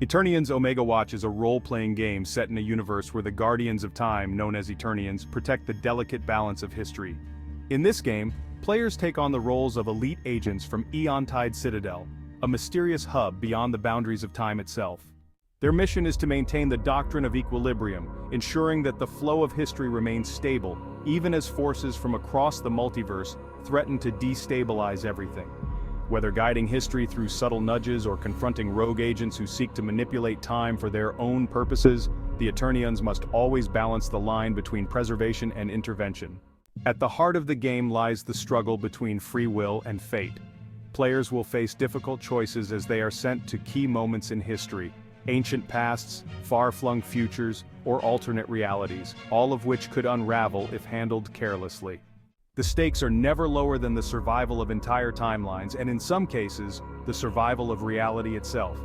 Eternions Omega Watch is a role-playing game set in a universe where the Guardians of Time, known as Eternions, protect the delicate balance of history. In this game, players take on the roles of elite agents from Aeontide Citadel, a mysterious hub beyond the boundaries of time itself. Their mission is to maintain the Doctrine of Equilibrium, ensuring that the flow of history remains stable, even as forces from across the multiverse threaten to destabilize everything. Whether guiding history through subtle nudges or confronting rogue agents who seek to manipulate time for their own purposes, the Eternions must always balance the line between preservation and intervention. At the heart of the game lies the struggle between free will and fate. Players will face difficult choices as they are sent to key moments in history, ancient pasts, far-flung futures, or alternate realities, all of which could unravel if handled carelessly. The stakes are never lower than the survival of entire timelines, and in some cases, the survival of reality itself.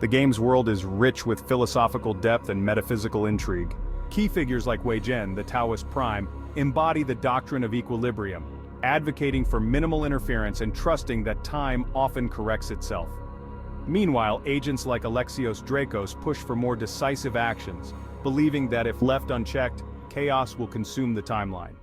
The game's world is rich with philosophical depth and metaphysical intrigue. Key figures like Wei Zhen, the Taoist Prime, embody the Doctrine of Equilibrium, advocating for minimal interference and trusting that time often corrects itself. Meanwhile, agents like Alexios Dracos push for more decisive actions, believing that if left unchecked, chaos will consume the timeline.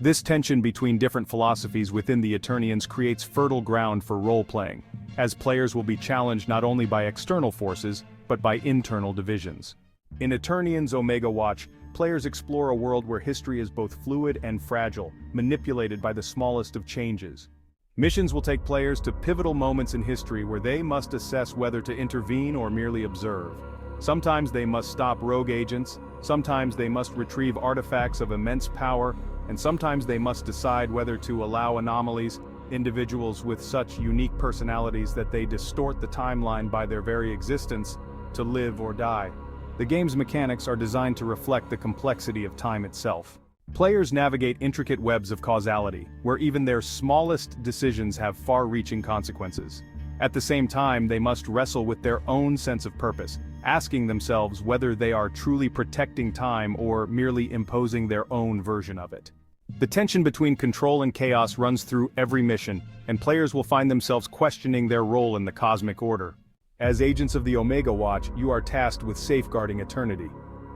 This tension between different philosophies within the Eternions creates fertile ground for role-playing, as players will be challenged not only by external forces, but by internal divisions. In Eternions Omega Watch, players explore a world where history is both fluid and fragile, manipulated by the smallest of changes. Missions will take players to pivotal moments in history where they must assess whether to intervene or merely observe. Sometimes they must stop rogue agents, sometimes they must retrieve artifacts of immense power, and sometimes they must decide whether to allow anomalies, individuals with such unique personalities that they distort the timeline by their very existence, to live or die. The game's mechanics are designed to reflect the complexity of time itself. Players navigate intricate webs of causality, where even their smallest decisions have far-reaching consequences. At the same time, they must wrestle with their own sense of purpose, asking themselves whether they are truly protecting time or merely imposing their own version of it. The tension between control and chaos runs through every mission, and players will find themselves questioning their role in the cosmic order. As agents of the Omega Watch, you are tasked with safeguarding eternity.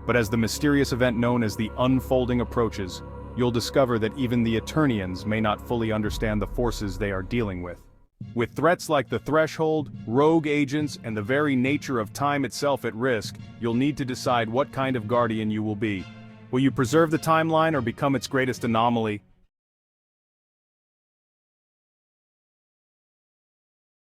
But as the mysterious event known as the Unfolding approaches, you'll discover that even the Eternions may not fully understand the forces they are dealing with. With threats like the Threshold, rogue agents, and the very nature of time itself at risk, you'll need to decide what kind of guardian you will be. Will you preserve the timeline or become its greatest anomaly?